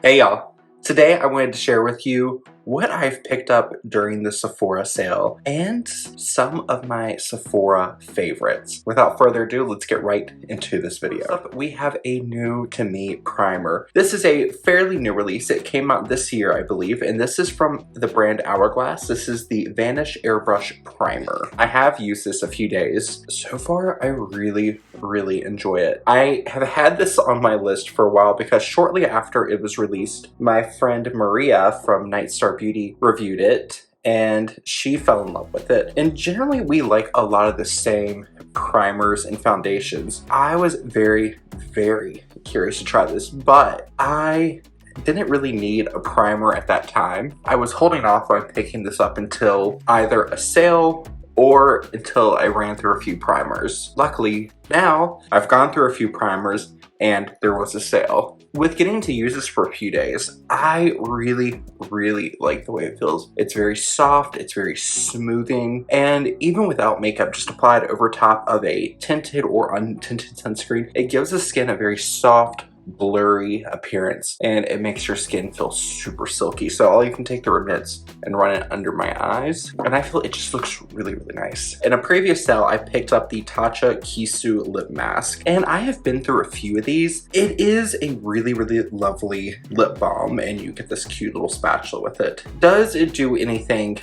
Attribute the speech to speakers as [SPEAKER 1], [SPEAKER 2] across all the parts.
[SPEAKER 1] Hey y'all, today I wanted to share with you what I've picked up during the Sephora sale and some of my Sephora favorites. Without further ado, let's get right into this video. First up, we have a new to me primer. This is a fairly new release. It came out this year, I believe, and this is from the brand Hourglass. This is the Vanish Airbrush Primer. I have used this a few days. So far, I really enjoy it. I have had this on my list for a while because shortly after it was released, my friend Maria from Starrr Beauty reviewed it and she fell in love with it. And generally we like a lot of the same primers and foundations. I was very curious to try this, but I didn't really need a primer at that time. I was holding off on picking this up until either a sale or until I ran through a few primers. Luckily, now I've gone through a few primers and there was a sale. With getting to use this for a few days, I really like the way it feels. It's very soft, it's very smoothing, and even without makeup, just applied over top of a tinted or untinted sunscreen, it gives the skin a very soft, blurry appearance, and it makes your skin feel super silky. So I'll even take the Luminous and run it under my eyes, and I feel it just looks really nice. In a previous sale, I picked up the Tatcha Kissu lip mask, and I have been through a few of these. It is a really lovely lip balm, and you get this cute little spatula with it. Does it do anything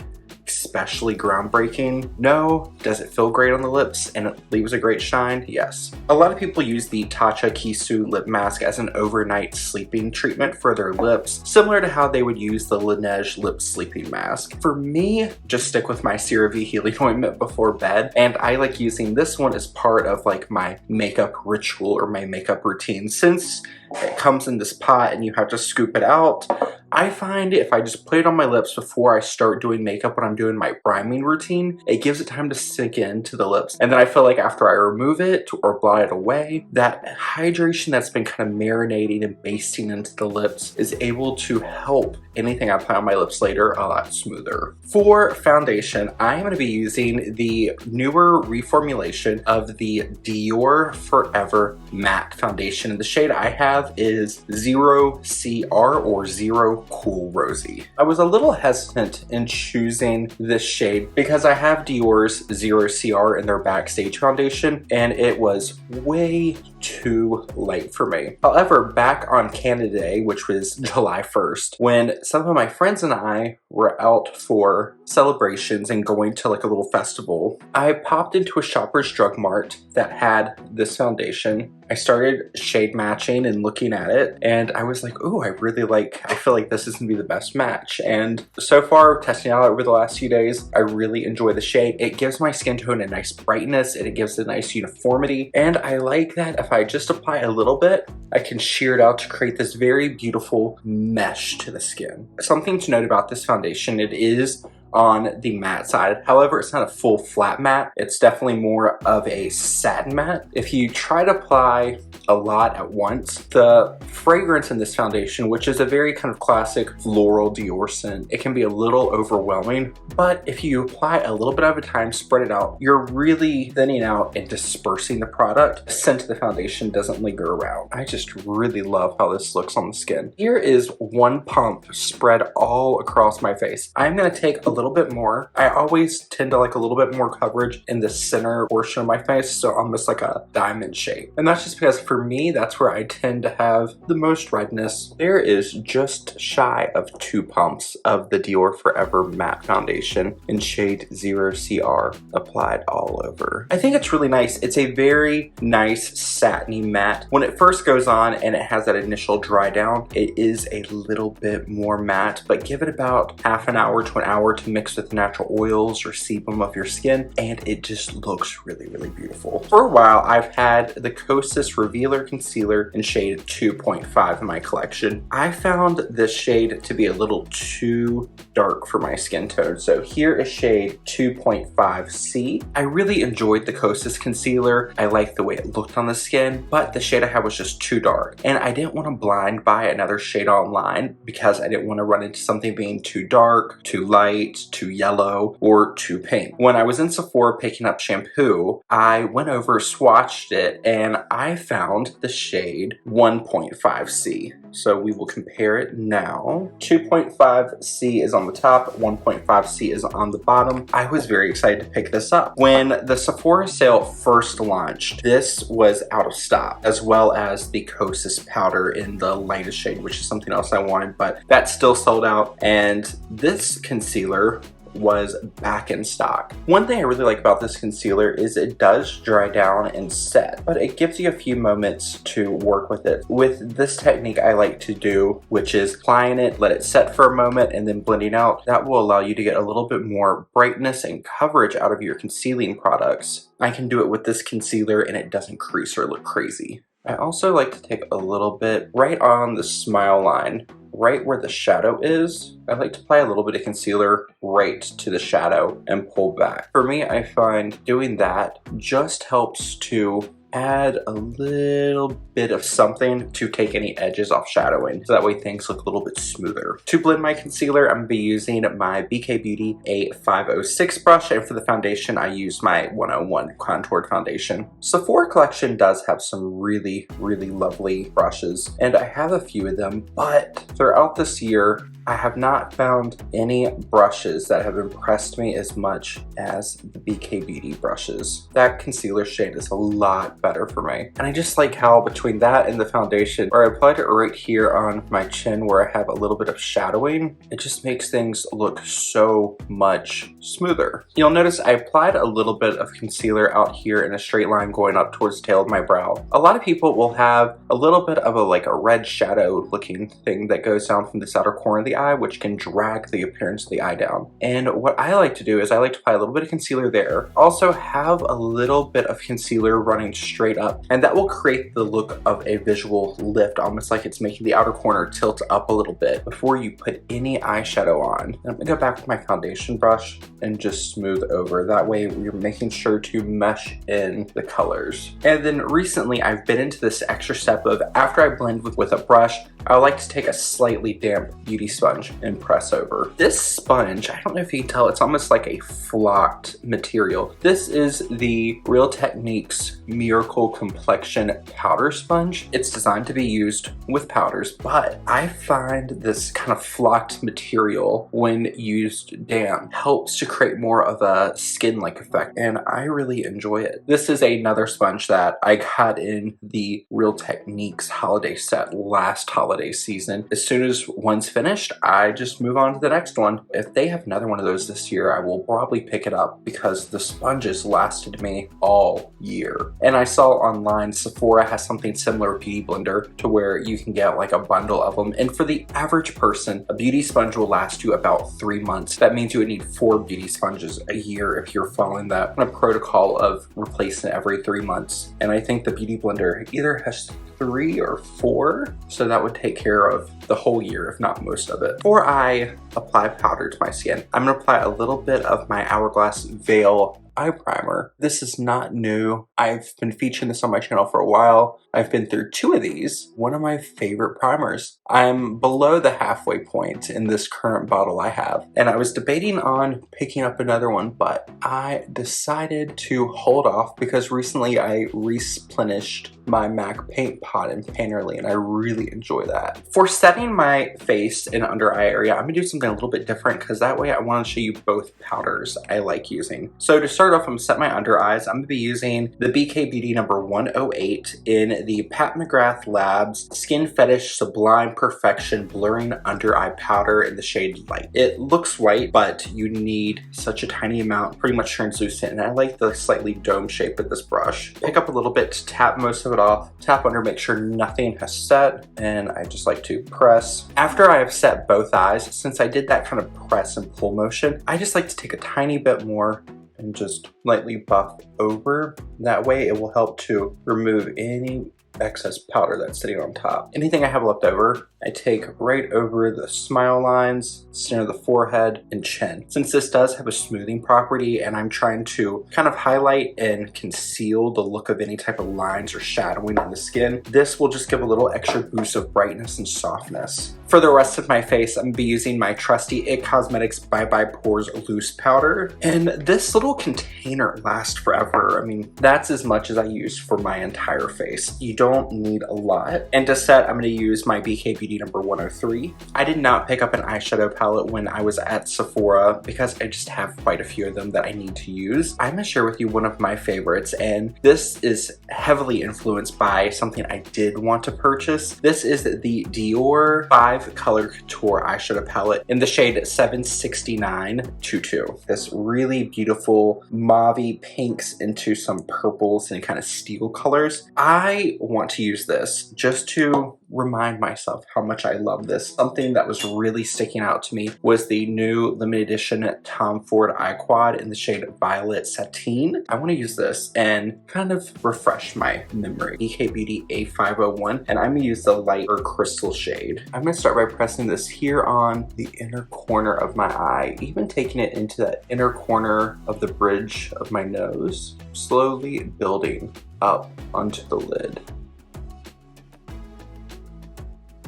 [SPEAKER 1] especially groundbreaking? No. Does it feel great on the lips and it leaves a great shine? Yes. A lot of people use the Tatcha Kissu lip mask as an overnight sleeping treatment for their lips, similar to how they would use the Laneige lip sleeping mask. For me, just stick with my CeraVe healing ointment before bed, and I like using this one as part of like my makeup ritual or my makeup routine. Since it comes in this pot and you have to scoop it out, I find if I just put it on my lips before I start doing makeup when I'm doing my priming routine, it gives it time to sink into the lips. And then I feel like after I remove it or blot it away, that hydration that's been kind of marinating and basting into the lips is able to help anything I apply on my lips later a lot smoother. For foundation, I'm going to be using the newer reformulation of the Dior Forever Matte Foundation. And the shade I have is 0CR or 0 Cool Rosy. I was a little hesitant in choosing this shade because I have Dior's 0CR in their Backstage foundation and it was way too light for me. However, back on Canada Day, which was July 1st, when some of my friends and I were out for celebrations and going to like a little festival, I popped into a Shoppers Drug Mart that had this foundation. I started shade matching and looking at it, and I was like, oh, I feel like this is gonna be the best match. And so far, testing out over the last few days, I really enjoy the shade. It gives my skin tone a nice brightness, and it gives a nice uniformity. And I like that if I just apply a little bit, I can shear it out to create this very beautiful mesh to the skin. Something to note about this foundation, it is on the matte side. However, it's not a full flat matte. It's definitely more of a satin matte. If you try to apply a lot at once, the fragrance in this foundation, which is a very kind of classic floral Dior scent, it can be a little overwhelming. But if you apply a little bit at a time, spread it out, you're really thinning out and dispersing the product. The scent of the foundation doesn't linger around. I just really love how this looks on the skin. Here is one pump spread all across my face. I'm gonna take a little bit more. I always tend to like a little bit more coverage in the center portion of my face, so almost like a diamond shape. And that's just because for me, that's where I tend to have the most redness. There is just shy of 2 pumps of the Dior Forever Matte Foundation in shade 0CR applied all over. I think it's really nice. It's a very nice satiny matte. When it first goes on and it has that initial dry down, it is a little bit more matte, but give it about half an hour to an hour to mix with natural oils or sebum of your skin, and it just looks really beautiful. For a while, I've had the Kosas Revealer Concealer in shade 2.5 in my collection. I found this shade to be a little too dark for my skin tone, so here is shade 2.5C. I really enjoyed the Kosas concealer. I liked the way it looked on the skin, but the shade I had was just too dark, and I didn't want to blind buy another shade online because I didn't want to run into something being too dark, too light, too yellow, or too pink. When I was in Sephora picking up shampoo, I went over, swatched it, and I found found the shade 1.5C. So we will compare it now. 2.5C is on the top, 1.5C is on the bottom. I was very excited to pick this up. When the Sephora sale first launched, this was out of stock, as well as the Kosas powder in the lightest shade, which is something else I wanted, but that's still sold out. And this concealer was back in stock. One thing I really like about this concealer is it does dry down and set, but it gives you a few moments to work with it. With this technique I like to do, which is applying it, let it set for a moment, and then blending out, that will allow you to get a little bit more brightness and coverage out of your concealing products. I can do it with this concealer and it doesn't crease or look crazy. I also like to take a little bit right on the smile line, right where the shadow is. I like to apply a little bit of concealer right to the shadow and pull back. For me, I find doing that just helps to add a little bit of something to take any edges off shadowing, so that way things look a little bit smoother. To blend my concealer, I'm gonna be using my BK Beauty A506 brush, and for the foundation, I use my 101 contoured foundation. Sephora collection does have some really, really lovely brushes, and I have a few of them, but throughout this year, I have not found any brushes that have impressed me as much as the BK Beauty brushes. That concealer shade is a lot better for me. And I just like how between that and the foundation, where I applied it right here on my chin where I have a little bit of shadowing, it just makes things look so much smoother. You'll notice I applied a little bit of concealer out here in a straight line going up towards the tail of my brow. A lot of people will have a little bit of a red shadow looking thing that goes down from this outer corner of the eye, which can drag the appearance of the eye down. And what I like to do is I like to apply a little bit of concealer there. Also have a little bit of concealer running straight up, and that will create the look of a visual lift, almost like it's making the outer corner tilt up a little bit before you put any eyeshadow on. I'm gonna go back with my foundation brush and just smooth over. That way you're making sure to mesh in the colors. And then recently I've been into this extra step of, after I blend with a brush, I like to take a slightly damp beauty sponge and press over. This sponge, I don't know if you can tell, it's almost like a flocked material. This is the Real Techniques Miracle Complexion Powder Sponge. It's designed to be used with powders, but I find this kind of flocked material, when used damp, helps to create more of a skin-like effect, and I really enjoy it. This is another sponge that I got in the Real Techniques holiday set last holiday season. As soon as one's finished, I just move on to the next one. If they have another one of those this year, I will probably pick it up because the sponges lasted me all year. And I saw online Sephora has something similar, Beauty Blender, to where you can get like a bundle of them. And for the average person, a beauty sponge will last you about 3 months. That means you would need 4 beauty sponges a year if you're following that kind of protocol of replacing every 3 months. And I think the Beauty Blender either has 3 or 4, so that would take care of the whole year, if not most of it. Before I apply powder to my skin, I'm gonna apply a little bit of my Hourglass Veil eye primer. This is not new. I've been featuring this on my channel for a while. I've been through 2 of these. One of my favorite primers. I'm below the halfway point in this current bottle I have, and I was debating on picking up another one, but I decided to hold off because recently I replenished my MAC paint pot in Painterly, and I really enjoy that. For setting my face and under eye area, I'm gonna do something a little bit different because that way I want to show you both powders I like using. So to start off, I'm gonna set my under eyes. I'm gonna be using the BK Beauty number 108 in the Pat McGrath Labs Skin Fetish Sublime Perfection Blurring Under Eye Powder in the shade Light. It looks white, but you need such a tiny amount, pretty much translucent, and I like the slightly dome shape of this brush. Pick up a little bit to tap most of it off, tap under, make sure nothing has set, and I just like to press. After I have set both eyes, since I did that kind of press and pull motion, I just like to take a tiny bit more and just lightly buff over. That way it will help to remove any excess powder that's sitting on top. Anything I have left over, I take right over the smile lines, center of the forehead, and chin. Since this does have a smoothing property and I'm trying to kind of highlight and conceal the look of any type of lines or shadowing in the skin, this will just give a little extra boost of brightness and softness. For the rest of my face, I'm gonna be using my trusty IT Cosmetics Bye Bye Pores Loose Powder. And this little container lasts forever. I mean, that's as much as I use for my entire face. You don't need a lot. And to set, I'm gonna use my BK Beauty number 103. I did not pick up an eyeshadow palette when I was at Sephora because I just have quite a few of them that I need to use. I'm gonna share with you one of my favorites, and this is heavily influenced by something I did want to purchase. This is the Dior 5-color Couture eyeshadow palette in the shade 769 Tutu. This really beautiful mauve pinks into some purples and kind of steel colors. I want to use this just to remind myself how much I love this. Something that was really sticking out to me was the new limited edition Tom Ford Eye Quad in the shade Violet Sateen. I want to use this and kind of refresh my memory. BK Beauty A501, and I'm gonna use the lighter crystal shade. I'm gonna start by pressing this here on the inner corner of my eye, even taking it into that inner corner of the bridge of my nose, slowly building up onto the lid.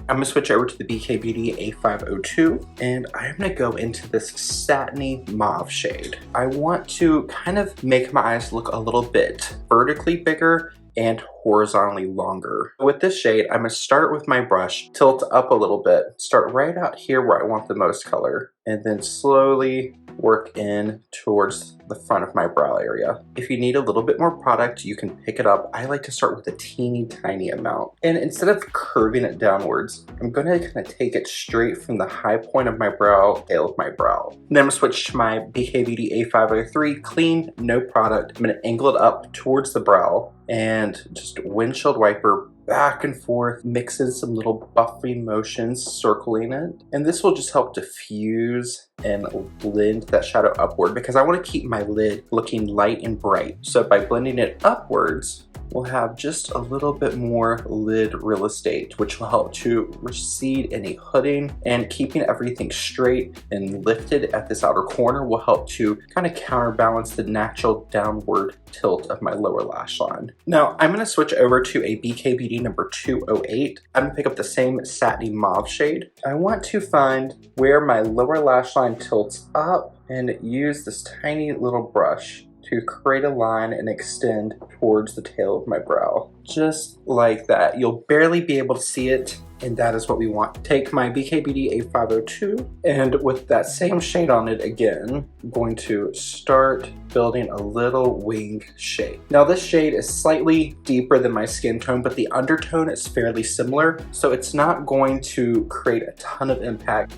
[SPEAKER 1] I'm gonna switch over to the BK Beauty A502, and I'm gonna go into this satiny mauve shade. I want to kind of make my eyes look a little bit vertically bigger and horizontally longer. With this shade, I'm gonna start with my brush, tilt up a little bit, start right out here where I want the most color, and then slowly work in towards the front of my brow area. If you need a little bit more product, you can pick it up. I like to start with a teeny tiny amount. And instead of curving it downwards, I'm gonna kind of take it straight from the high point of my brow, tail of my brow. Then I'm gonna switch to my BK Beauty A503, clean, no product. I'm gonna angle it up towards the brow and just windshield wiper back and forth, mixes some little buffing motions, circling it. And this will just help diffuse and blend that shadow upward because I want to keep my lid looking light and bright. So by blending it upwards, we'll have just a little bit more lid real estate, which will help to recede any hooding, and keeping everything straight and lifted at this outer corner will help to kind of counterbalance the natural downward tilt of my lower lash line. Now I'm going to switch over to a BK Beauty number 208. I'm going to pick up the same satiny mauve shade. I want to find where my lower lash line tilts up and use this tiny little brush to create a line and extend towards the tail of my brow. Just like that. You'll barely be able to see it, and that is what we want. Take my BK Beauty A502, and with that same shade on it again, I'm going to start building a little wing shape. Now this shade is slightly deeper than my skin tone, but the undertone is fairly similar, so it's not going to create a ton of impact.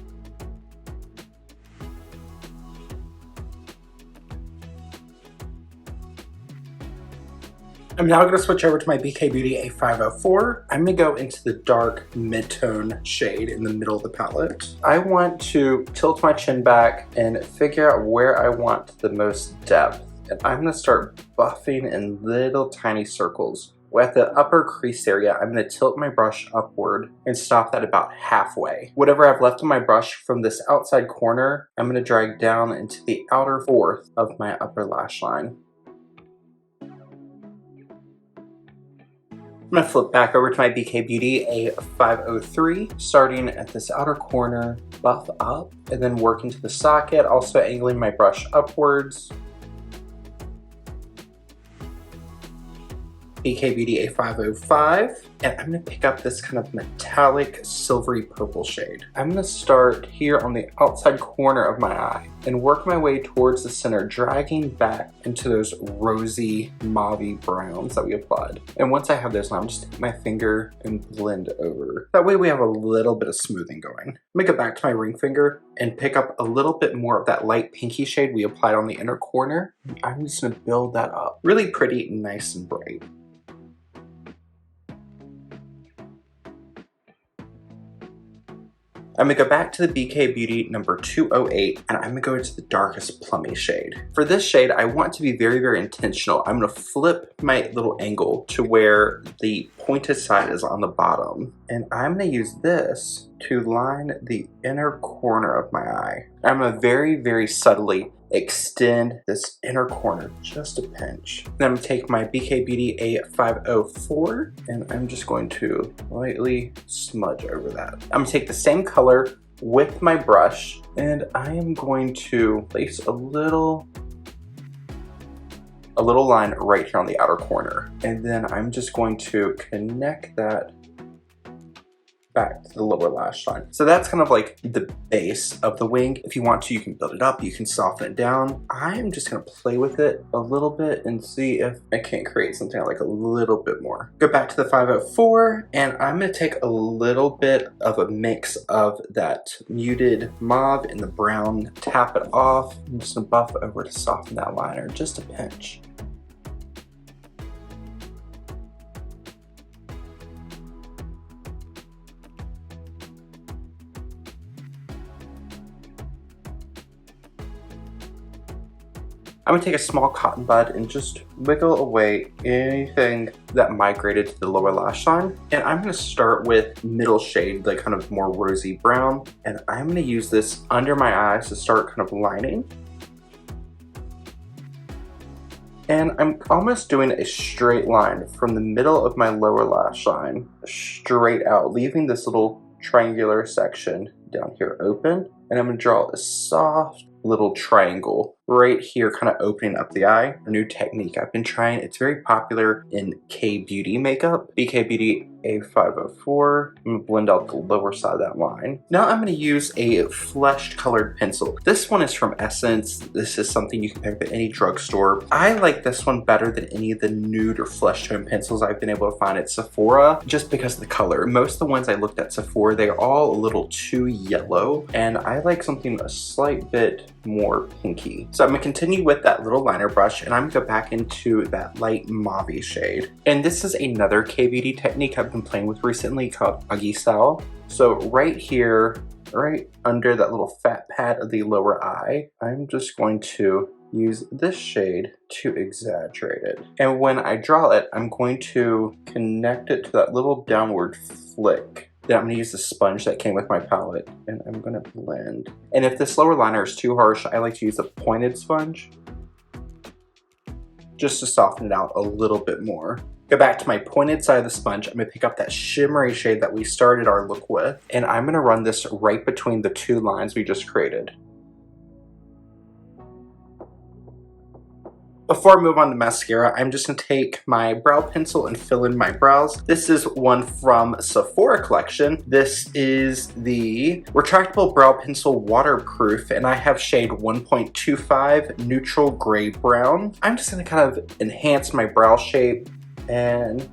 [SPEAKER 1] I'm now going to switch over to my BK Beauty A504. I'm going to go into the dark mid-tone shade in the middle of the palette. I want to tilt my chin back and figure out where I want the most depth. And I'm going to start buffing in little tiny circles. At the upper crease area, I'm going to tilt my brush upward and stop that about halfway. Whatever I've left on my brush from this outside corner, I'm going to drag down into the outer fourth of my upper lash line. I'm gonna flip back over to my BK Beauty A503, starting at this outer corner, buff up, and then work into the socket, also angling my brush upwards. BK Beauty A505, and I'm gonna pick up this kind of metallic silvery purple shade. I'm gonna start here on the outside corner of my eye and work my way towards the center, dragging back into those rosy mauve browns that we applied. And once I have those, I'm just take my finger and blend over. That way we have a little bit of smoothing going. I'm gonna go back to my ring finger and pick up a little bit more of that light pinky shade we applied on the inner corner. I'm just gonna build that up. Really pretty, nice and bright. I'm gonna go back to the BK Beauty number 208, and I'm gonna go into the darkest plummy shade. For this shade, I want to be very, very intentional. I'm gonna flip my little angle to where the pointed side is on the bottom. And I'm gonna use this to line the inner corner of my eye. I'm gonna very, very subtly extend this inner corner just a pinch. Then I'm gonna take my BK Beauty A504 and I'm just going to lightly smudge over that. I'm gonna take the same color with my brush and I am going to place a little line right here on the outer corner. And then I'm just going to connect that back to the lower lash line. So that's kind of like the base of the wing. If you want to, you can build it up, you can soften it down. I'm just gonna play with it a little bit and see if I can't create something I like a little bit more. Go back to the 504 and I'm gonna take a little bit of a mix of that muted mauve and the brown, tap it off. I'm just gonna buff over to soften that liner just a pinch. I'm gonna take a small cotton bud and just wiggle away anything that migrated to the lower lash line. And I'm gonna start with middle shade, like kind of more rosy brown. And I'm gonna use this under my eyes to start kind of lining. And I'm almost doing a straight line from the middle of my lower lash line, straight out, leaving this little triangular section down here open. And I'm gonna draw a soft little triangle right here, kind of opening up the eye. A new technique I've been trying. It's very popular in K-beauty makeup. BK Beauty A504. I'm gonna blend out the lower side of that line. Now I'm gonna use a fleshed colored pencil. This one is from Essence. This is something you can pick up at any drugstore. I like this one better than any of the nude or flesh tone pencils I've been able to find at Sephora, just because of the color. Most of the ones I looked at Sephora, they're all a little too yellow, and I like something a slight bit more pinky. So I'm gonna continue with that little liner brush and I'm gonna go back into that light mauve shade. And this is another K-beauty technique I've been playing with recently called Airshadow. So right here, right under that little fat pad of the lower eye, I'm just going to use this shade to exaggerate it. And when I draw it, I'm going to connect it to that little downward flick. Then I'm gonna use the sponge that came with my palette and I'm gonna blend. And if this lower liner is too harsh, I like to use a pointed sponge just to soften it out a little bit more. Go back to my pointed side of the sponge. I'm gonna pick up that shimmery shade that we started our look with and I'm gonna run this right between the two lines we just created. Before I move on to mascara, I'm just gonna take my brow pencil and fill in my brows. This is one from Sephora collection. This is the retractable brow pencil waterproof and I have shade 1.25 neutral gray brown. I'm just gonna kind of enhance my brow shape and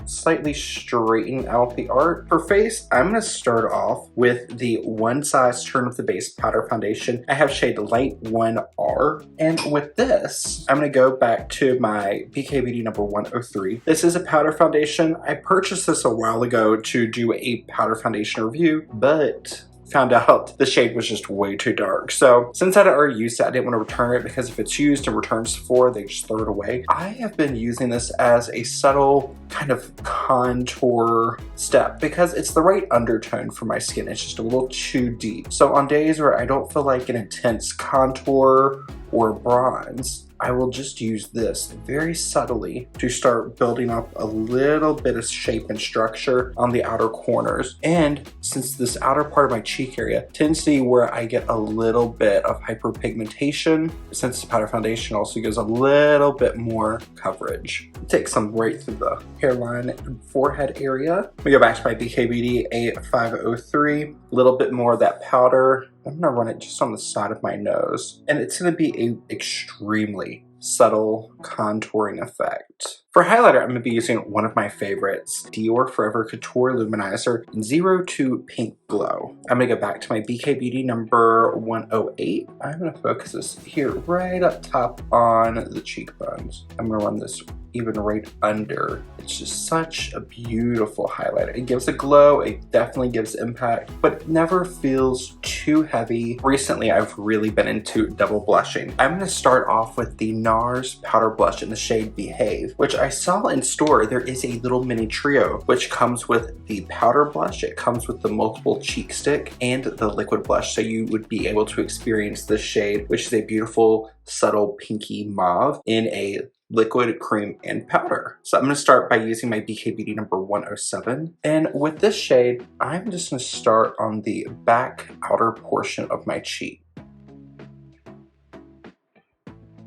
[SPEAKER 1] slightly straighten out the art. For face, I'm gonna start off with the One Size Turn Up the Base powder foundation. I have shade light 1R. And with this, I'm gonna go back to my BK Beauty number 103. This is a powder foundation. I purchased this a while ago to do a powder foundation review, but found out the shade was just way too dark. So since I'd already used it, I didn't want to return it because if it's used and returns for, they just throw it away. I have been using this as a subtle kind of contour step because it's the right undertone for my skin. It's just a little too deep. So on days where I don't feel like an intense contour or bronze, I will just use this very subtly to start building up a little bit of shape and structure on the outer corners. And since this outer part of my cheek area tends to be where I get a little bit of hyperpigmentation, since the powder foundation also gives a little bit more coverage. Take some right through the hairline and forehead area. We go back to my BK Beauty A503, a little bit more of that powder. I'm gonna run it just on the side of my nose. And it's gonna be an extremely subtle contouring effect. For highlighter, I'm gonna be using one of my favorites, Dior Forever Couture Luminizer in 02 Pink Glow. I'm gonna go back to my BK Beauty number 108. I'm gonna focus this here right up top on the cheekbones. I'm gonna run this even right under. It's just such a beautiful highlighter. It gives a glow, it definitely gives impact, but it never feels too heavy. Recently, I've really been into double blushing. I'm gonna start off with the NARS powder blush in the shade Behave, which I I saw in store there is a little mini trio, which comes with the powder blush, it comes with the multiple cheek stick, and the liquid blush. So you would be able to experience this shade, which is a beautiful, subtle pinky mauve in a liquid, cream, and powder. So I'm going to start by using my BK Beauty number 107. And with this shade, I'm just going to start on the back outer portion of my cheek.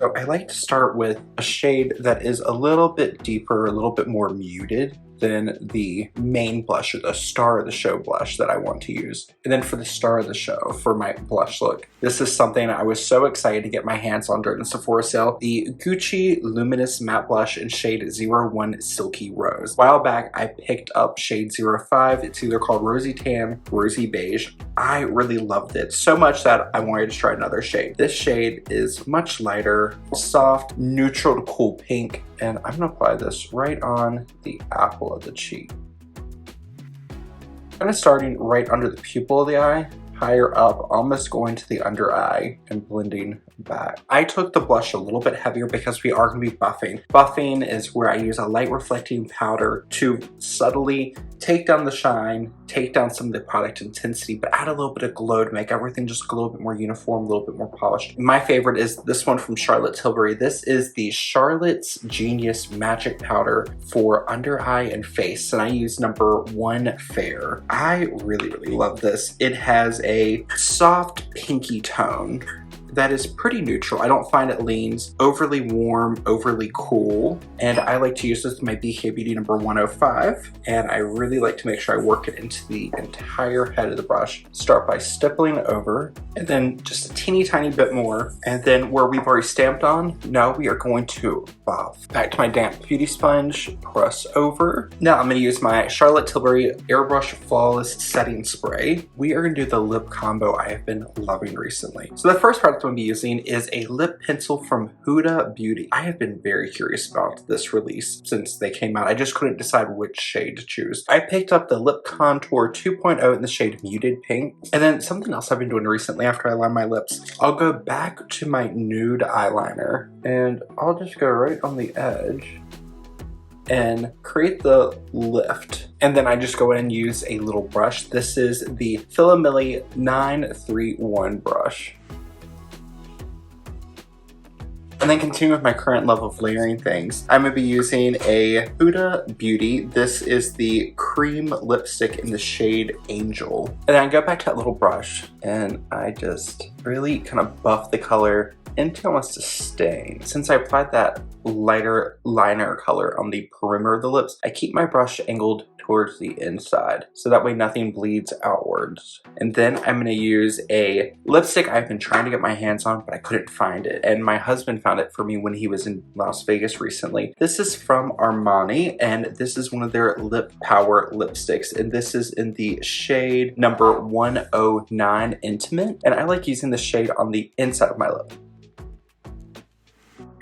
[SPEAKER 1] So I like to start with a shade that is a little bit deeper, a little bit more muted than the main blush or the star of the show blush that I want to use. And then for the star of the show, for my blush look, this is something I was so excited to get my hands on during the Sephora sale. The Gucci Luminous Matte Blush in shade 01 Silky Rose. A while back, I picked up shade 05. It's either called Rosy Tan, Rosy Beige. I really loved it so much that I wanted to try another shade. This shade is much lighter, soft, neutral to cool pink, and I'm gonna apply this right on the apple of the cheek. Kind of starting right under the pupil of the eye, higher up, almost going to the under eye and blending back. I took the blush a little bit heavier because we are going to be buffing. Buffing is where I use a light reflecting powder to subtly take down the shine, take down some of the product intensity, but add a little bit of glow to make everything just look a little bit more uniform, a little bit more polished. My favorite is this one from Charlotte Tilbury. This is the Charlotte's Genius Magic Powder for under eye and face, and I use number 1 Fair. I really, really love this. It has a soft pinky tone that is pretty neutral. I don't find it leans overly warm, overly cool, and I like to use this with my BK Beauty number 105, and I really like to make sure I work it into the entire head of the brush. Start by stippling over, and then just a teeny tiny bit more, and then where we've already stamped on, now we are going to buff. Back to my damp beauty sponge, press over. Now I'm going to use my Charlotte Tilbury Airbrush Flawless Setting Spray. We are going to do the lip combo I have been loving recently. So the first part I'm going to be using is a lip pencil from Huda Beauty. I have been very curious about this release since they came out. I just couldn't decide which shade to choose. I picked up the Lip Contour 2.0 in the shade Muted Pink. And then something else I've been doing recently after I line my lips, I'll go back to my Nude eyeliner and I'll just go right on the edge and create the lift. And then I just go in and use a little brush. This is the Philomilli 931 brush. And then continue with my current level of layering things. I'm gonna be using a Huda Beauty. This is the cream lipstick in the shade Angel. And then I go back to that little brush and I just really kind of buff the color into almost a stain. Since I applied that lighter liner color on the perimeter of the lips, I keep my brush angled towards the inside so that way nothing bleeds outwards. And then I'm going to use a lipstick I've been trying to get my hands on, but I couldn't find it, and my husband found it for me when he was in Las Vegas recently. This is from Armani, and this is one of their Lip Power lipsticks, and this is in the shade number 109 Intimate, and I like using this shade on the inside of my lip.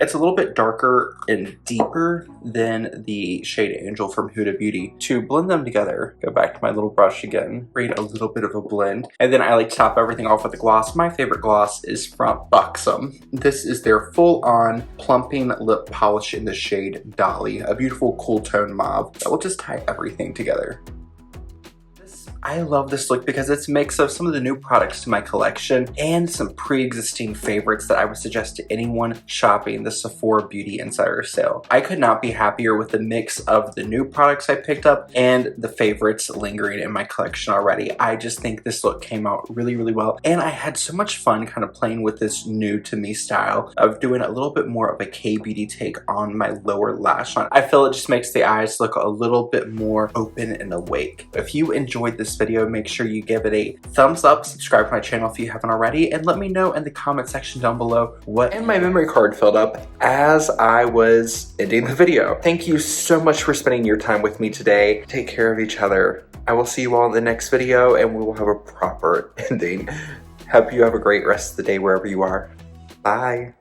[SPEAKER 1] It's a little bit darker and deeper than the shade Angel from Huda Beauty. To blend them together, go back to my little brush again, create a little bit of a blend, and then I like to top everything off with a gloss. My favorite gloss is from Buxom. This is their full-on plumping lip polish in the shade Dolly, a beautiful cool tone mauve that will just tie everything together. I love this look because it's a mix of some of the new products to my collection and some pre-existing favorites that I would suggest to anyone shopping the Sephora Beauty Insider Sale. I could not be happier with the mix of the new products I picked up and the favorites lingering in my collection already. I just think this look came out really, really well, and I had so much fun kind of playing with this new to me style of doing a little bit more of a K-beauty take on my lower lash line. I feel it just makes the eyes look a little bit more open and awake. If you enjoyed this video, make sure you give it a thumbs up, subscribe to my channel if you haven't already, and let me know in the comment section down below what and my memory card filled up as I was ending the video. Thank you so much for spending your time with me today. Take care of each other. I will see you all in the next video and we will have a proper ending. Hope you have a great rest of the day wherever you are. Bye.